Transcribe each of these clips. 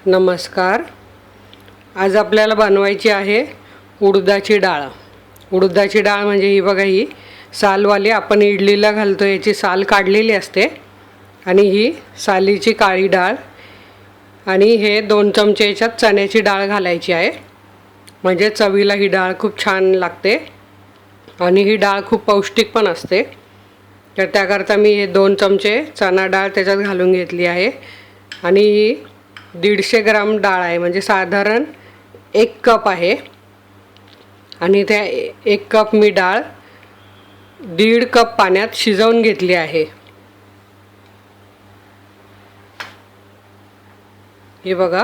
नमस्कार. आज आपल्याला बनवायची आहे उडदाची डाळ. उडदाची डाळ म्हणजे ही बघा, ही सालवाली आपण इडलीला घालतो याची साल काढलेली असते आणि ही सालीची काळी डाळ आणि हे 2 चमचे याच्यात चण्याची डाळ घालायची आहे. म्हणजे चवीला ही डाळ खूप छान लागते आणि ही डाळ खूप पौष्टिक पण असते. तर त्याकरता मी हे 2 चमचे चणा डाळ त्याच्यात घालून घेतली आहे आणि ही 150 ग्राम डाळ आहे, म्हणजे साधारण 1 कप आहे. आणि त्या 1 कप मी डाळ 1.5 कप पाण्यात शिजवून घेतली आहे. हे बघा,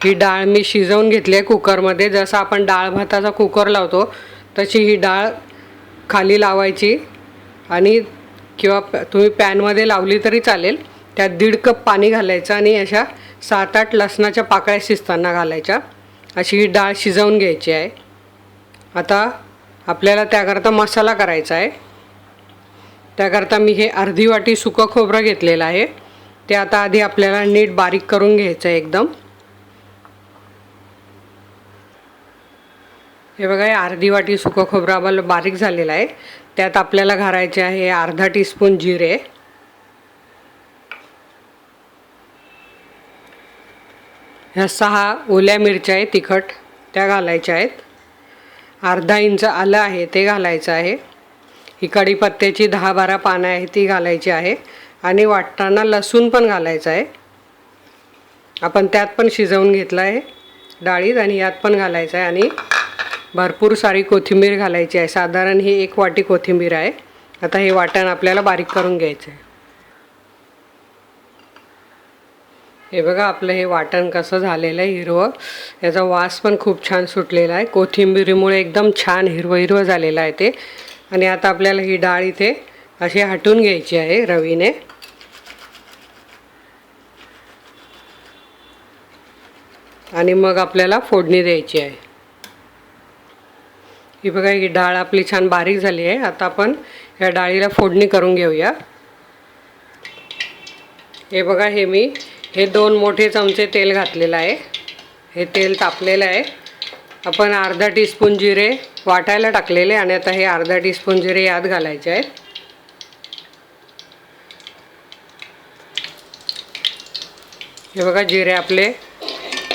ही डाळ मी शिजवून घेतली आहे कुकरमध्ये. जसं आपण डाळ भाताचा कुकर लावतो तशी ही डाळ खाली लावायची आणि किंवा तुम्ही पॅनमध्ये लावली तरी चालेल. त्यात 1.5 कप पाणी घालायचं आणि अशा 7-8 लसणाच्या पाकळ्या शिजताना घालायच्या. अशी ही डाळ शिजवून घ्यायची आहे. आता आपल्याला त्याकरता मसाला करायचा आहे. त्याकरता मी हे अर्धी वाटी सुकं खोबरं घेतलेलं आहे. ते आता आधी आपल्याला नीट बारीक करून घ्यायचं आहे एकदम. हे बघा, हे अर्धी वाटी सुकं खोबरं आम्हाला बारीक झालेलं आहे. त्यात आपल्याला घालायचे आहे अर्धा टीस्पून जिरे, ह्या 6 ओल्या मिरच्या आहेत तिखट त्या घालायच्या आहेत. अर्धा इंच आलं आहे ते घालायचं आहे. ही कढीपत्त्याची 10-12 पानं आहे ती घालायची आहे आणि वाटताना लसूण पण घालायचं आहे. आपण त्यात पण शिजवून घेतलं आहे डाळीत आणि यात पण घालायचं आहे. आणि भरपूर सारी कोथिंबीर घालायची आहे. साधारण ही 1 वाटी कोथिंबीर आहे. आता हे वाटण आपल्याला बारीक करून घ्यायचं आहे. हे बघा, आपलं हे वाटण कसं झालेलं आहे हिरवं. याचा वास पण खूप छान सुटलेला आहे. कोथिंबीरीमुळे एकदम छान हिरवं हिरवं झालेलं आहे ते. आणि आता आपल्याला ही डाळ इथे अशी हटून घ्यायची आहे रवीने. आणि मग आपल्याला फोडणी द्यायची आहे. ही बघा, ही डाळ आपली छान बारीक झाली आहे. आता आपण या डाळीला फोडणी करून घेऊया. हे बघा, हे 2 मोठे चमचे तेल घातलेलं आहे. हे तेल तापलेलं आहे. आपण अर्धा टीस्पून जिरे वाटायला टाकलेले आणि आता हे अर्धा टीस्पून जिरे यात घालायचे आहेत. हे बघा, जिरे आपले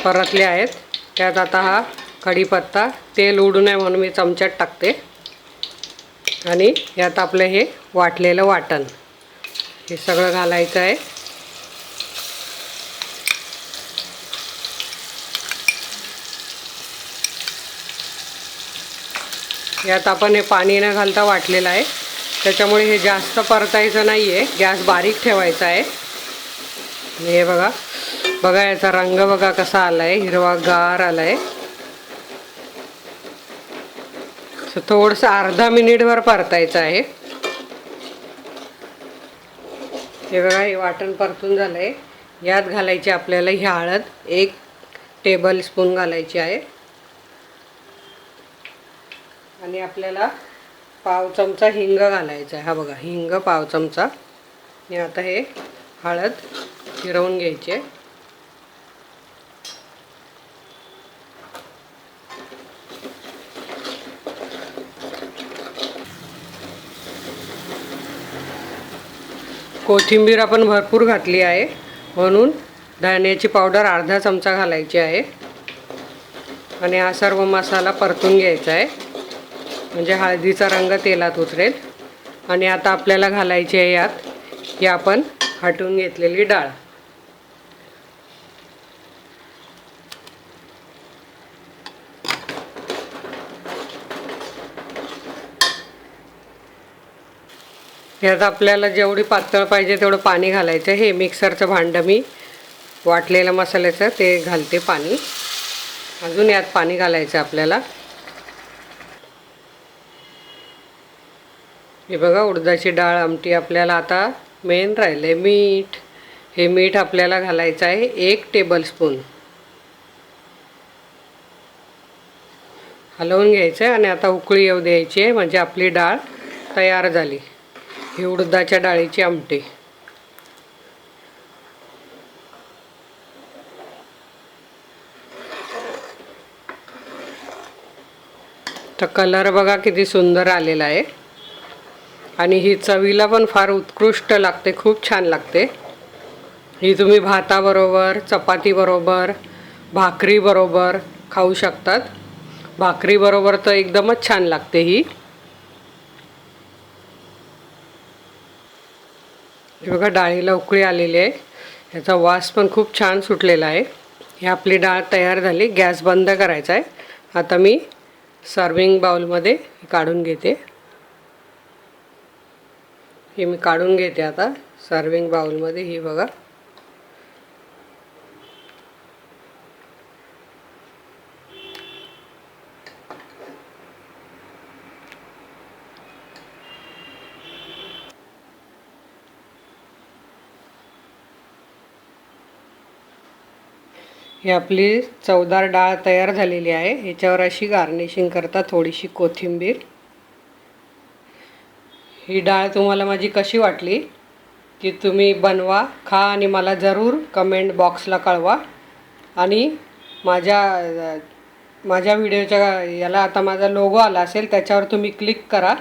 परतले आहेत. त्यात आता हा कढीपत्ता, तेल उडू नये म्हणून मी चमच्यात टाकते. आणि यात आपलं हे वाटलेलं वाटण हे सगळं घालायचं आहे. यात आपण हे पाणी न घालता वाटलेलं आहे, त्याच्यामुळे हे जास्त परतायचं नाही आहे. गॅस बारीक ठेवायचा आहे. हे बघा बघा, याचा रंग बघा कसा आला आहे, हिरवागार आला आहे. थोडंसं अर्धा मिनिटभर परतायचं आहे. हे बघा, हे वाटण परतून झालं आहे. यात घालायची आपल्याला ही हळद 1 टेबलस्पून घालायची आहे. आणि आपल्याला पाव चमचा हिंग घालायचा आहे. हा बघा, हिंग पाव चमचा. आणि आता हे हळद फिरवून घ्यायचे. कोथिंबीर आपण भरपूर घातली आहे म्हणून धण्याची पावडर अर्धा चमचा घालायची आहे. आणि हा सर्व मसाला परतून घ्यायचा आहे, म्हणजे हळदीचा रंग तेलात उतरेल. आणि आता आपल्याला घालायची आहे यात ही आपण हटवून घेतलेली डाळ. यात आपल्याला जेवढी पातळ पाहिजे तेवढं पाणी घालायचं. हे मिक्सरचं भांडं मी वाटलेलं मसाल्याचं ते घालते पाणी. अजून यात पाणी घालायचं आपल्याला. हे बघा, उडदाची डाळ आमटी आपल्याला आता मेन राहिले मीठ. हे मीठ आपल्याला घालायचं आहे 1 टेबलस्पून. हलवून घ्यायचं आहे आणि आता उकळी येऊ द्यायची आहे, म्हणजे आपली डाळ तयार झाली. ही उडदाच्या डाळीची आमटी. तर कलर बघा किती सुंदर आलेला आहे आणि ही चवीला पण फार उत्कृष्ट लागते, खूप छान लागते। ही तुम्ही भाताबरोबर, चपातीबरोबर, भाकरीबरोबर खाऊ शकतात। भाकरीबरोबर तर एकदमच छान लागते ही। बघा डाळीला उकळी आलेली आहे, याचा वास पण खूप छान सुटलेला आहे। ही आपली डाळ तयार झाली, गॅस बंद करायचा आहे। आता मी सर्विंग बाउलमध्ये काढून घेते। ही मी काढून घेते आता सर्विंग बाउलमध्ये। ही बघा ही आपली चवदार डाळ तयार झालेली आहे। ह्याच्यावर अशी गार्निशिंग करता थोडीशी कोथिंबीर। ही डाळ तुम्हाला माझी कशी वाटली ती तुम्ही बनवा, खा आणि मला जरूर कमेंट बॉक्सला कळवा। आणि माझ्या व्हिडिओच्या याला आता माझा लोगो आला असेल, त्याच्यावर तुम्ही क्लिक करा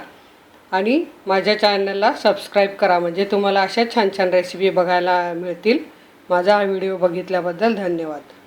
आणि माझ्या चॅनलला सबस्क्राईब करा, म्हणजे तुम्हाला अशा छान छान रेसिपी बघायला मिळतील। माझा हा व्हिडिओ बघितल्याबद्दल धन्यवाद।